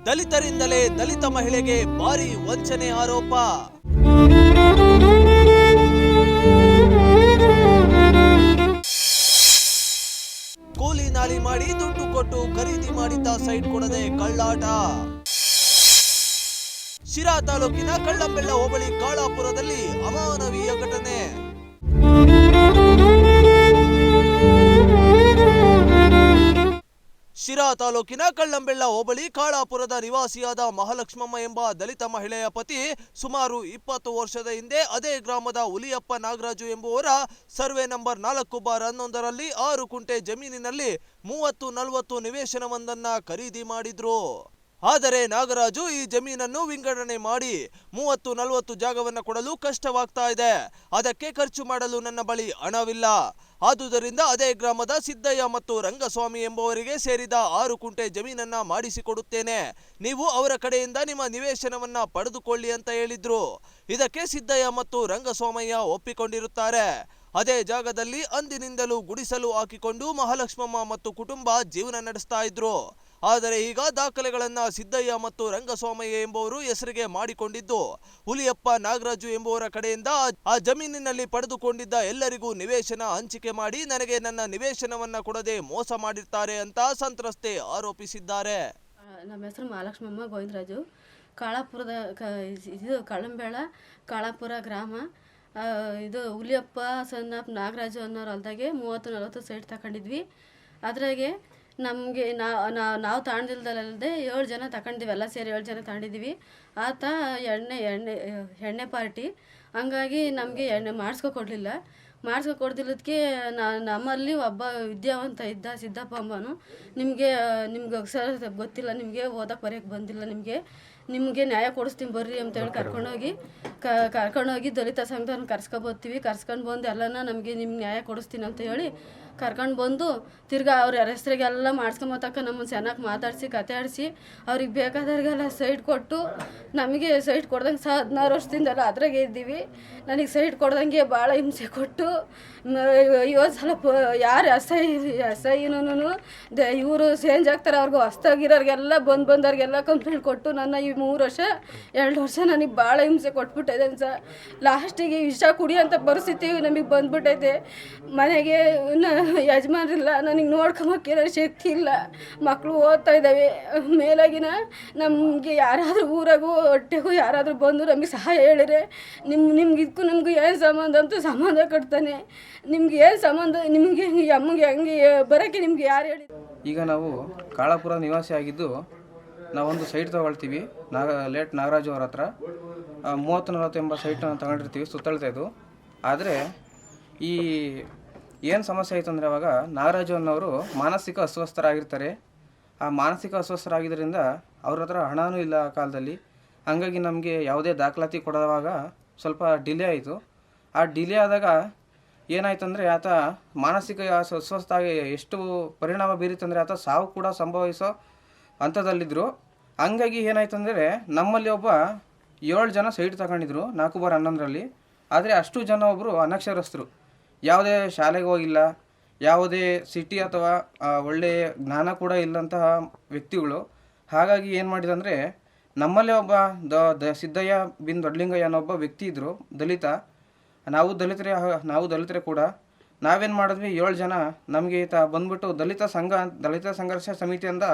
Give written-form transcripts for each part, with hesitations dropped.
ದಲಿತರಿಂದಲೇ ದಲಿತ ಮಹಿಳೆಗೆ ಭಾರಿ ವಂಚನೆ ಆರೋಪ. ಕೂಲಿ ನಾಲಿ ಮಾಡಿ ದುಡ್ಡು ಕೊಟ್ಟು ಖರೀದಿ ಮಾಡಿದ್ದ ಸೈಟ್ ಕೊಡದೆ ಕಳ್ಳಾಟ. ಶಿರಾ ತಾಲೂಕಿನ ಕಳ್ಳಂಬೆಳ್ಳ ಹೋಬಳಿ ಕಾಳಾಪುರದಲ್ಲಿ ಅಮಾನವೀಯ ಘಟನೆ. ಶಿರಾ ತಾಲೂಕಿನ ಕಳ್ಳಂಬೆಳ್ಳ ಹೋಬಳಿ ಕಾಳಾಪುರದ ನಿವಾಸಿಯಾದ ಮಹಾಲಕ್ಷ್ಮಮ್ಮ ಎಂಬ ದಲಿತ ಮಹಿಳೆಯ ಪತಿ ಸುಮಾರು 20 ವರ್ಷದ ಹಿಂದೆ ಅದೇ ಗ್ರಾಮದ ಹುಲಿಯಪ್ಪ ನಾಗರಾಜು ಎಂಬುವರ ಸರ್ವೆ ನಂಬರ್ 4/11ರಲ್ಲಿ 6 ಕುಂಟೆ ಜಮೀನಿನಲ್ಲಿ 30-40 ನಿವೇಶನವೊಂದನ್ನ ಖರೀದಿ ಮಾಡಿದ್ರು. ಆದರೆ ನಾಗರಾಜು ಈ ಜಮೀನನ್ನು ವಿಂಗಡಣೆ ಮಾಡಿ 30-40 ಜಾಗವನ್ನು ಕೊಡಲು ಕಷ್ಟವಾಗ್ತಾ ಇದೆ. ಅದಕ್ಕೆ ಖರ್ಚು ಮಾಡಲು ನನ್ನ ಬಳಿ ಹಣವಿಲ್ಲ. ಆದುದರಿಂದ ಅದೇ ಗ್ರಾಮದ ಸಿದ್ದಯ್ಯ ಮತ್ತು ರಂಗಸ್ವಾಮಿ ಎಂಬುವರಿಗೆ ಸೇರಿದ 6 ಕುಂಟೆ ಜಮೀನನ್ನ ಮಾಡಿಸಿಕೊಡುತ್ತೇನೆ. ನೀವು ಅವರ ಕಡೆಯಿಂದ ನಿಮ್ಮ ನಿವೇಶನವನ್ನ ಪಡೆದುಕೊಳ್ಳಿ ಅಂತ ಹೇಳಿದ್ರು. ಇದಕ್ಕೆ ಸಿದ್ದಯ್ಯ ಮತ್ತು ರಂಗಸ್ವಾಮಯ್ಯ ಒಪ್ಪಿಕೊಂಡಿರುತ್ತಾರೆ. ಅದೇ ಜಾಗದಲ್ಲಿ ಅಂದಿನಿಂದಲೂ ಗುಡಿಸಲು ಹಾಕಿಕೊಂಡು ಮಹಾಲಕ್ಷ್ಮಮ್ಮ ಮತ್ತು ಕುಟುಂಬ ಜೀವನ ನಡೆಸ್ತಾ ಇದ್ರು. ಆದರೆ ಈಗ ದಾಖಲೆಗಳನ್ನ ಸಿದ್ದಯ್ಯ ಮತ್ತು ರಂಗಸ್ವಾಮಯ್ಯ ಎಂಬುವರು ಹೆಸರಿಗೆ ಮಾಡಿಕೊಂಡಿದ್ದು ಹುಲಿಯಪ್ಪ ನಾಗರಾಜು ಎಂಬುವರ ಕಡೆಯಿಂದ ಆ ಜಮೀನಿನಲ್ಲಿ ಪಡೆದುಕೊಂಡಿದ್ದ ಎಲ್ಲರಿಗೂ ನಿವೇಶನ ಹಂಚಿಕೆ ಮಾಡಿ ನನಗೆ ನನ್ನ ನಿವೇಶನವನ್ನ ಕೊಡದೆ ಮೋಸ ಮಾಡಿರ್ತಾರೆ ಅಂತ ಸಂತ್ರಸ್ತೆ ಆರೋಪಿಸಿದ್ದಾರೆ. ನಮ್ಮ ಹೆಸರು ಮಹಾಲಕ್ಷ್ಮಮ್ಮ ಗೋವಿಂದರಾಜು. ಕಾಳಾಪುರದ ಇದು ಕಳ್ಳಂಬೆಳ ಕಾಳಾಪುರ ಗ್ರಾಮ. ಇದು ಹುಲಿಯಪ್ಪ ಸಣ್ಣ ನಾಗರಾಜು ಅನ್ನೋರು ಹೊಲ್ದಾಗೆ 30-40 ಸೈಟ್ ತಗೊಂಡಿದ್ವಿ. ಅದ್ರಾಗೆ ನಮಗೆ ನಾವು ತಾಂಡಿಲ್ದಲ್ಲದೆ 7 ಜನ ತಗೊಂಡಿದ್ವಿ. ಎಲ್ಲ ಸೇರಿ 7 ಜನ ತಗೊಂಡಿದ್ವಿ. ಆತ ಎಣ್ಣೆ ಪಾರ್ಟಿ. ಹಂಗಾಗಿ ನಮಗೆ ಎಣ್ಣೆ ಮಾಡಿಸ್ಕೊಡ್ಲಿಲ್ಲ. ಮಾಡಿಸ್ಕೊಡ್ದಿಲ್ಲದಕ್ಕೆ ನಮ್ಮಲ್ಲಿ ಒಬ್ಬ ವಿದ್ಯಾವಂತ ಇದ್ದ ಸಿದ್ದಪ್ಪ ಅಂಬನು, ನಿಮಗೆ ಅಕ್ಷರ ಗೊತ್ತಿಲ್ಲ, ನಿಮಗೆ ಓದಕ್ಕೆ ಬರೆಯೋಕ್ಕೆ ಬಂದಿಲ್ಲ, ನಿಮಗೆ ನ್ಯಾಯ ಕೊಡಿಸ್ತೀನಿ ಬರ್ರಿ ಅಂತೇಳಿ ಕರ್ಕೊಂಡೋಗಿ ದಲಿತ ಸಂಘದವ್ರನ್ನ ಕರ್ಸ್ಕೊಬರ್ತೀವಿ. ಕರ್ಸ್ಕೊಂಡು ಬಂದು ಎಲ್ಲನ ನಿಮ್ಗೆ ನ್ಯಾಯ ಕೊಡಿಸ್ತೀನಿ ಅಂತ ಹೇಳಿ ಕರ್ಕೊಂಡು ಬಂದು ತಿರ್ಗಾ ಅವ್ರ ಹೆಸ್ರಿಗೆಲ್ಲ ಮಾಡಿಸ್ಕೊಂಬತ್ತಕ್ಕ ನಮ್ಮನ್ನು ಚೆನ್ನಾಗಿ ಮಾತಾಡಿಸಿ ಕತೆ ಆಡಿಸಿ ಅವ್ರಿಗೆ ಬೇಕಾದವ್ರಿಗೆಲ್ಲ ಸೈಟ್ ಕೊಟ್ಟು ನಮಗೆ ಸೈಟ್ ಕೊಡ್ದಂಗೆ 16 ವರ್ಷದಿಂದೆಲ್ಲ ಅದ್ರಾಗೆ ಇದ್ದೀವಿ. ನನಗೆ ಸೈಟ್ ಕೊಡ್ದಂಗೆ ಭಾಳ ಹಿಂಸೆ ಕೊಟ್ಟು 50 ಸಲ ಯಾರು ಎಸ್.ಐ.ನೂ ಇವರು ಚೇಂಜ್ ಆಗ್ತಾರೆ, ಅವ್ರಿಗೂ ಹೊಸ್ದಾಗಿರೋರಿಗೆಲ್ಲ ಬಂದವ್ರಿಗೆಲ್ಲ ಕಂಪ್ಲೇಂಟ್ ಕೊಟ್ಟು ನನ್ನ ಈ 2 ವರ್ಷ ನನಗೆ ಭಾಳ ಹಿಂಸೆ ಕೊಟ್ಬಿಟ್ಟಿದೆ ಸರ್. ಲಾಸ್ಟಿಗೆ ವಿಷ ಕುಡಿಯೋಂಥ ಪರಿಸ್ಥಿತಿ ನಮಗೆ ಬಂದ್ಬಿಟ್ಟೈತೆ. ಮನೆಗೆ ಯಜಮಾನ್ರಿಲ್ಲ, ನನಗೆ ನೋಡ್ಕೊಂಬಕ್ಕಿರೋ ಶಕ್ತಿ ಇಲ್ಲ, ಮಕ್ಕಳು ಓದ್ತಾ ಇದ್ದಾವೆ. ಮೇಲಾಗಿನ ನಮಗೆ ಯಾರಾದರೂ ಊರಾಗೂ ಹೊಟ್ಟೆಗೂ ಯಾರಾದರೂ ಬಂದು ನಮಗೆ ಸಹಾಯ ಹೇಳಿದ್ರೆ ನಿಮ್ಗೆ ಇದಕ್ಕೂ ನಮಗೂ ಏನು ಸಂಬಂಧ ಅಂತೂ ಸಂಬಂಧ ಕಟ್ತಾನೆ. ನಿಮ್ಗೆ ಏನು ಸಂಬಂಧ, ನಿಮಗೆ ಅಮ್ಮಗೆ ಹಂಗೆ ಬರೋಕ್ಕೆ ನಿಮ್ಗೆ ಯಾರು ಹೇಳಿ? ಈಗ ನಾವು ಕಾಳಾಪುರ ನಿವಾಸಿ ಆಗಿದ್ದು ನಾವೊಂದು ಸೈಟ್ ತೊಗೊಳ್ತೀವಿ ನಾಗರಾಜು ಅವ್ರ ಹತ್ರ 30-40 ಎಂಬ ಸೈಟನ್ನು ತಗೊಂಡಿರ್ತೀವಿ ಸುತ್ತಳತೆ ಇದು. ಆದರೆ ಈ ಏನು ಸಮಸ್ಯೆ ಆಯಿತು ಅಂದರೆ ಅವಾಗ ನಾಗರಾಜು ಅನ್ನೋರು ಮಾನಸಿಕ ಅಸ್ವಸ್ಥರಾಗಿರ್ತಾರೆ. ಆ ಮಾನಸಿಕ ಅಸ್ವಸ್ಥರಾಗಿದ್ದರಿಂದ ಅವ್ರ ಹತ್ರ ಹಣನೂ ಇಲ್ಲ ಆ ಕಾಲದಲ್ಲಿ. ಹಾಗಾಗಿ ನಮಗೆ ಯಾವುದೇ ದಾಖಲಾತಿ ಕೊಡುವಾಗ ಸ್ವಲ್ಪ ಡಿಲೇ ಆಯಿತು. ಆ ಡಿಲೇ ಆದಾಗ ಏನಾಯ್ತು ಅಂದರೆ ಆತ ಮಾನಸಿಕ ಅಸ್ವಸ್ಥ ಆಗಿ ಎಷ್ಟು ಪರಿಣಾಮ ಬೀರಿತಂದರೆ ಆತ ಸಾವು ಕೂಡ ಸಂಭವಿಸೋ ಹಂತದಲ್ಲಿದ್ದರು. ಹಂಗಾಗಿ ಏನಾಯ್ತು ಅಂದರೆ ನಮ್ಮಲ್ಲಿ ಒಬ್ಬ 7 ಜನ ಸೈಟ್ ತಗೊಂಡಿದ್ರು 4/11ರಲ್ಲಿ. ಆದರೆ ಅಷ್ಟು ಜನ ಒಬ್ಬರು ಅನಕ್ಷರಸ್ಥರು, ಯಾವುದೇ ಶಾಲೆಗೆ ಹೋಗಿಲ್ಲ, ಯಾವುದೇ ಸಿಟಿ ಅಥವಾ ಒಳ್ಳೆಯ ಜ್ಞಾನ ಕೂಡ ಇಲ್ಲಂತಹ ವ್ಯಕ್ತಿಗಳು. ಹಾಗಾಗಿ ಏನು ಮಾಡಿದಂದರೆ ನಮ್ಮಲ್ಲೇ ಒಬ್ಬ ಸಿದ್ದಯ್ಯ ಬಿನ್ ದೊಡ್ಡಲಿಂಗಯ್ಯ ಅನ್ನೋ ಒಬ್ಬ ವ್ಯಕ್ತಿ ಇದ್ದರು, ದಲಿತ. ನಾವು ದಲಿತರೇ ಕೂಡ. ನಾವೇನು ಮಾಡಿದ್ವಿ, 7 ಜನ ನಮಗೆ ಈತ ಬಂದ್ಬಿಟ್ಟು ದಲಿತ ಸಂಘರ್ಷ ಸಮಿತಿಯಿಂದ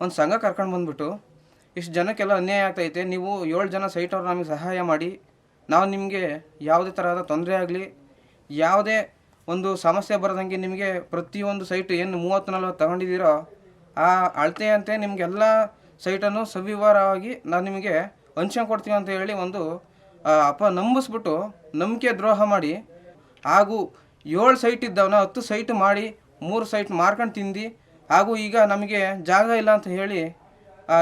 ಒಂದು ಸಂಘ ಕರ್ಕೊಂಡು ಬಂದ್ಬಿಟ್ಟು ಇಷ್ಟು ಜನಕ್ಕೆಲ್ಲ ಅನ್ಯಾಯ ಆಗ್ತೈತೆ, ನೀವು 7 ಜನ ಸೈಟ್ ಅವ್ರು ನಮಗೆ ಸಹಾಯ ಮಾಡಿ, ನಾವು ನಿಮಗೆ ಯಾವುದೇ ಥರದ ತೊಂದರೆ ಆಗಲಿ, ಯಾವುದೇ ಒಂದು ಸಮಸ್ಯೆ ಬರೋದಂಗೆ ನಿಮಗೆ ಪ್ರತಿಯೊಂದು ಸೈಟು ಏನು 30-40 ತಗೊಂಡಿದ್ದೀರೋ ಆ ಅಳತೆಯಂತೆ ನಿಮಗೆಲ್ಲ ಸೈಟನ್ನು ಸವಿವರವಾಗಿ ನಾನು ನಿಮಗೆ ಹಂಚ್ಕೊಂಡು ಅಂತ ಹೇಳಿ ಒಂದು ನಂಬಿಸ್ಬಿಟ್ಟು ನಂಬಿಕೆ ದ್ರೋಹ ಮಾಡಿ, ಹಾಗೂ 7 ಸೈಟ್ ಇದ್ದವನ್ನ 10 ಸೈಟ್ ಮಾಡಿ 3 ಸೈಟ್ ಮಾರ್ಕೊಂಡು ತಿಂದು, ಹಾಗೂ ಈಗ ನಮಗೆ ಜಾಗ ಇಲ್ಲ ಅಂತ ಹೇಳಿ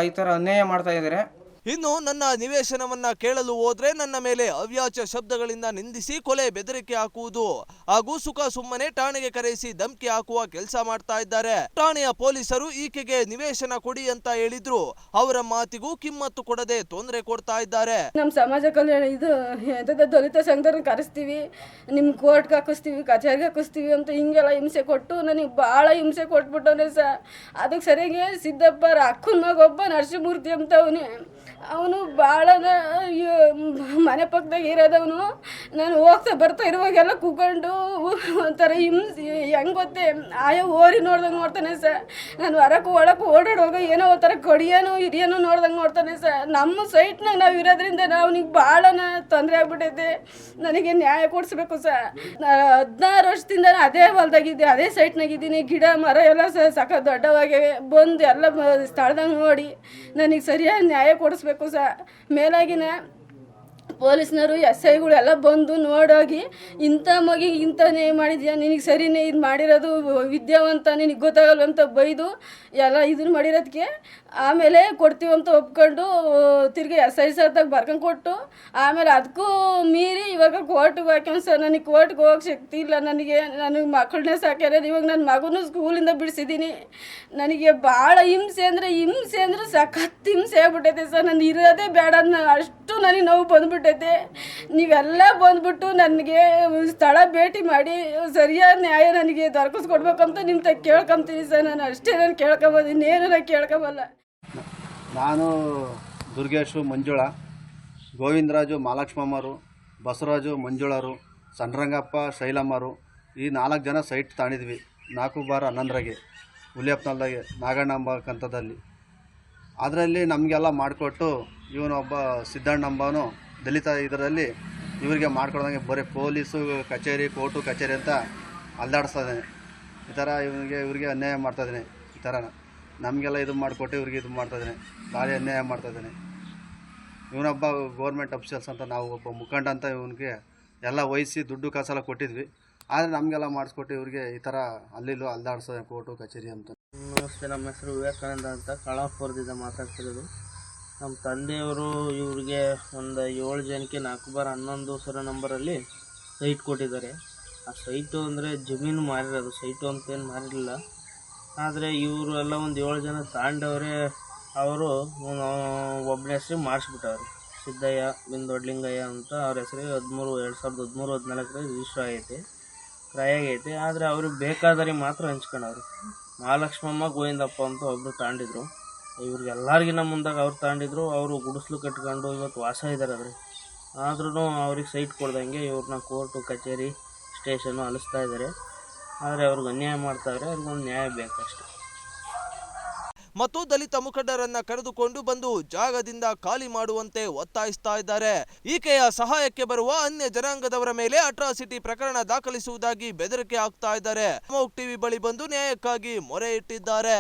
ಈ ಥರ ಅನ್ಯಾಯ ಮಾಡ್ತಾಯಿದ್ದಾರೆ. ಇನ್ನು ನನ್ನ ನಿವೇಶನವನ್ನ ಕೇಳಲು ಹೋದ್ರೆ ನನ್ನ ಮೇಲೆ ಅವ್ಯಾಚ ಶಬ್ದಗಳಿಂದ ನಿಂದಿಸಿ ಕೊಲೆ ಬೆದರಿಕೆ ಹಾಕುವುದು ಹಾಗೂ ಸುಖ ಸುಮ್ಮನೆ ಠಾಣೆಗೆ ಕರೆಸಿ ಧಮಕಿ ಹಾಕುವ ಕೆಲಸ ಮಾಡ್ತಾ ಇದ್ದಾರೆ. ಠಾಣೆಯ ಪೊಲೀಸರು ಈಕೆಗೆ ನಿವೇಶನ ಕೊಡಿ ಅಂತ ಹೇಳಿದ್ರು. ಅವರ ಮಾತಿಗೂ ಕಿಮ್ಮತ್ತು ಕೊಡದೆ ತೊಂದರೆ ಕೊಡ್ತಾ ಇದ್ದಾರೆ. ನಮ್ಮ ಸಮಾಜ ಕಲ್ಯಾಣ ಇದು ದಲಿತ ಸಂಘದವ್ರನ್ನ ಕರೆಸ್ತೀವಿ, ನಿಮ್ಮ ಕೋರ್ಟ್ಗೆ ಹಾಕಿಸ್ತೀವಿ, ಕಚೇರಿಗೆ ಹಾಕಿಸ್ತೀವಿ ಅಂತ ಹಿಂಗೆಲ್ಲ ಹಿಂಸೆ ಕೊಟ್ಟು ನನಗೆ ಭಾಳ ಹಿಂಸೆ ಕೊಟ್ಬಿಟ್ಟವನೇ ಸರ್. ಅದಕ್ಕೆ ಸರಿಯಾಗಿ ಸಿದ್ದಪ್ಪ ಅಕ್ಕನ ಮಗ ಒಬ್ಬ ನರಸಿಂಹಮೂರ್ತಿ ಅಂತ ಅವನು ಭಾಳ ಮನೆ ಪಕ್ಕದಾಗ ಇರೋದವನು. ನಾನು ಹೋಗ್ತಾ ಬರ್ತಾ ಇರುವಾಗೆಲ್ಲ ಕೂಕೊಂಡು ಒಂಥರ ಹಿಂಸೆ ಹೆಂಗೆ ಗೊತ್ತೇ ಆಯಾ ಓರಿ ನೋಡ್ದಂಗೆ ನೋಡ್ತಾನೆ ಸರ್. ನಾನು ಹೊರಕ್ಕೆ ಒಳಕ್ಕೆ ಓಡಾಡುವಾಗ ಏನೋ ಒಂಥರ ಕಡಿಯೋನು ಹಿರಿಯನು ನೋಡ್ದಂಗೆ ನೋಡ್ತಾನೆ ಸರ್. ನಮ್ಮ ಸೈಟ್ನಾಗ ನಾವು ಇರೋದ್ರಿಂದ ಅವನಿಗೆ ಭಾಳ ತೊಂದರೆ ಆಗ್ಬಿಟ್ಟೈತೆ. ನನಗೆ ನ್ಯಾಯ ಕೊಡಿಸ್ಬೇಕು ಸರ್. 16 ವರ್ಷದಿಂದ ಅದೇ ಹೊಲ್ದಾಗಿದ್ದೆ, ಅದೇ ಸೈಟ್ನಾಗಿದ್ದೀನಿ. ಗಿಡ ಮರ ಎಲ್ಲ ಸಖ ದೊಡ್ಡವಾಗಿವೆ. ಬಂದು ಎಲ್ಲ ಸ್ಥಳದಾಗ ನೋಡಿ ನನಗೆ ಸರಿಯಾದ ನ್ಯಾಯ ಕೊಡಿಸ್ಬೇಕು ಸರ್. ಮೇಲಾಗಿನ ಪೊಲೀಸ್ನವರು SIಗಳು ಎಲ್ಲ ಬಂದು ನೋಡೋಗಿ ಇಂಥ ಮಗಿ ಇಂಥನೇ ಮಾಡಿದ್ಯಾ, ನಿನಗೆ ಸರಿನೇ ಇದು ಮಾಡಿರೋದು ವಿದ್ಯಾವಂತ, ನಿನಗೆ ಗೊತ್ತಾಗಲ್ವಂತ ಬೈದು ಎಲ್ಲ ಇದನ್ನು ಮಾಡಿರೋದಕ್ಕೆ ಆಮೇಲೆ ಕೊಡ್ತೀವಂತ ಒಪ್ಕೊಂಡು ತಿರ್ಗಿ SI ಸರ್ದಾಗ ಬರ್ಕೊಂಡು ಕೊಟ್ಟು ಆಮೇಲೆ ಅದಕ್ಕೂ ಮೀರಿ ಇವಾಗ ಕೋರ್ಟ್ಗೆ ಹಾಕ್ಯಾನ ಸರ್. ನನಗೆ ಕೋರ್ಟ್ಗೆ ಹೋಗೋಕೆ ಶಕ್ತಿ ಇಲ್ಲ. ನನಗೆ ಮಕ್ಕಳನ್ನೇ ಸಾಕ್ಯಾರ. ಇವಾಗ ನನ್ನ ಮಗನೂ ಸ್ಕೂಲಿಂದ ಬಿಡಿಸಿದ್ದೀನಿ. ನನಗೆ ಭಾಳ ಹಿಂಸೆ ಅಂದರೆ ಸಖತ್ ಹಿಂಸೆ ಆಗ್ಬಿಟ್ಟೈತೆ ಸರ್. ನಾನು ಇರೋದೇ ಬೇಡ ಅಷ್ಟು ನನಗೆ ನೋವು ಬಂದುಬಿಟ್ಟೈತೆ. ನೀವೆಲ್ಲ ಬಂದುಬಿಟ್ಟು ನನಗೆ ಸ್ಥಳ ಭೇಟಿ ಮಾಡಿ ಸರಿಯಾದ ನ್ಯಾಯ ನನಗೆ ದೊರಕಿಸ್ಕೊಡ್ಬೇಕಂತ ನಿಮ್ಮ ಕೇಳ್ಕೊಂತೀನಿ ಸರ್. ನಾನು ಅಷ್ಟೇ ನಾನು ಕೇಳ್ಕೊಬೋದು, ಇನ್ನೇನು ನಾನು ಕೇಳ್ಕೊಬಲ್ಲ. ನಾನು ದುರ್ಗೇಶು ಮಂಜುಳಾ, ಗೋವಿಂದರಾಜು ಮಹಾಲಕ್ಷ್ಮಮ್ಮರು, ಬಸವರಾಜು ಮಂಜುಳರು, ಸಣ್ಣರಂಗಪ್ಪ ಶೈಲಮ್ಮರು ಈ 4 ಜನ ಸೈಟ್ ತಾಣಿದ್ವಿ 4/11 ಹುಲಿಯಪ್ಪನಲ್ದಾಗೆ ನಾಗಣ್ಣಂಬ ಕಂತದಲ್ಲಿ. ಅದರಲ್ಲಿ ನಮಗೆಲ್ಲ ಮಾಡಿಕೊಟ್ಟು ಇವನೊಬ್ಬ ಸಿದ್ದಣ್ಣಂಬನು ದಲಿತ ಇದರಲ್ಲಿ ಇವರಿಗೆ ಮಾಡ್ಕೊಡ್ದಂಗೆ ಬರೀ ಪೊಲೀಸು ಕಚೇರಿ ಕೋರ್ಟು ಕಚೇರಿ ಅಂತ ಅಲ್ದಾಡಿಸ್ತಾ ಇದ್ದಾನೆ. ಈ ಥರ ಇವ್ರಿಗೆ ಅನ್ಯಾಯ ಮಾಡ್ತಾಯಿದ್ದಾನೆ. ಈ ಥರ ನಮಗೆಲ್ಲ ಇದು ಮಾಡಿಕೊಟ್ಟು ಇವ್ರಿಗೆ ಇದು ಮಾಡ್ತಾಯಿದ್ದಾನೆ, ಭಾರಿ ಅನ್ಯಾಯ ಮಾಡ್ತಾಯಿದ್ದಾನೆ. ಇವನೊಬ್ಬ ಗೌರ್ಮೆಂಟ್ ಅಫಿಷಿಯಲ್ಸ್ ಅಂತ ನಾವು ಒಬ್ಬ ಮುಖಂಡ ಅಂತ ಇವನಿಗೆ ಎಲ್ಲ ವಹಿಸಿ ದುಡ್ಡು ಕಾಸೆಲ್ಲ ಕೊಟ್ಟಿದ್ವಿ. ಆದರೆ ನಮಗೆಲ್ಲ ಮಾಡಿಸ್ಕೊಟ್ಟು ಇವ್ರಿಗೆ ಈ ಥರ ಅಲ್ಲಿಲ್ಲೂ ಅಲ್ದಾಡ್ಸೋದೆ ಕೋರ್ಟು ಕಚೇರಿ ಅಂತ. ನಮಸ್ತೆ, ನಮ್ಮ ಹೆಸರು ವಿವೇಕಾನಂದ ಅಂತ ಕಾಳಾಪುರದಿಂದ ಮಾತಾಡ್ತಿರೋದು. ನಮ್ಮ ತಂದೆಯವರು ಇವ್ರಿಗೆ ಒಂದು 7 ಜನಕ್ಕೆ 4/11 ಸರ ನಂಬರಲ್ಲಿ ಸೈಟ್ ಕೊಟ್ಟಿದ್ದಾರೆ. ಆ ಸೈಟು ಅಂದರೆ ಜಮೀನು ಮಾರಿರೋದು, ಸೈಟು ಅಂತೇನು ಮಾರಿರಲಿಲ್ಲ. ಆದರೆ ಇವರು ಎಲ್ಲ ಒಂದು 7 ಜನ ತಾಂಡವರೇ. ಅವರು ಒಬ್ಬನ ಹೆಸರು ಮಾಡಿಸ್ಬಿಟ್ಟವ್ರು, ಸಿದ್ದಯ್ಯ ಬಿಂದೊಡ್ಲಿಂಗಯ್ಯ ಅಂತ. ಅವ್ರ ಹೆಸರು 2013-14 ರಿಜಿಸ್ಟರ್ ಆಗೈತೆ, ಕ್ರಯ ಆಗೈತೆ. ಆದರೆ ಅವ್ರಿಗೆ ಬೇಕಾದರಿಗೆ ಮಾತ್ರ ಹಂಚ್ಕೊಂಡವ್ರು. ಮಹಾಲಕ್ಷ್ಮಮ್ಮ ಗೋವಿಂದಪ್ಪ ಅಂತ ಒಬ್ಬರು ತಾಂಡಿದ್ರು. ಇವ್ರಿಗೆಲ್ಲರಿಗಿನ್ನ ಮುಂದಾಗ ಅವ್ರು ತಾಂಡಿದ್ರು. ಅವರು ಗುಡಿಸ್ಲು ಕಟ್ಕೊಂಡು ಇವತ್ತು ವಾಸ ಇದ್ದಾರೆ. ಆದ್ರೂ ಅವ್ರಿಗೆ ಸೈಟ್ ಕೊಡ್ದಂಗೆ ಇವ್ರನ್ನ ಕೋರ್ಟು ಕಚೇರಿ ಸ್ಟೇಷನ್ನು ಅಲಿಸ್ತಾ ಇದ್ದಾರೆ. ಆದರೆ ಅವ್ರಿಗೆ ಅನ್ಯಾಯ ಮಾಡ್ತಾಯಿದ್ರೆ ಅವ್ರಿಗೊಂದು ನ್ಯಾಯ ಬೇಕಷ್ಟೆ. ಮತ್ತು ದಲಿತ ಮುಖಂಡರನ್ನ ಕರೆದುಕೊಂಡು ಬಂದು ಜಾಗದಿಂದ ಖಾಲಿ ಮಾಡುವಂತೆ ಒತ್ತಾಯಿಸ್ತಾ ಇದ್ದಾರೆ. ಈಕೆಯ ಸಹಾಯಕ್ಕೆ ಬರುವ ಅನ್ಯ ಜನಾಂಗದವರ ಮೇಲೆ ಅಟ್ರಾಸಿಟಿ ಪ್ರಕರಣ ದಾಖಲಿಸುವುದಾಗಿ ಬೆದರಿಕೆ ಹಾಕ್ತಾ ಇದ್ದಾರೆ. ಅಮೋಘ್ ಟಿವಿ ಬಳಿ ಬಂದು ನ್ಯಾಯಕ್ಕಾಗಿ ಮೊರೆ ಇಟ್ಟಿದ್ದಾರೆ.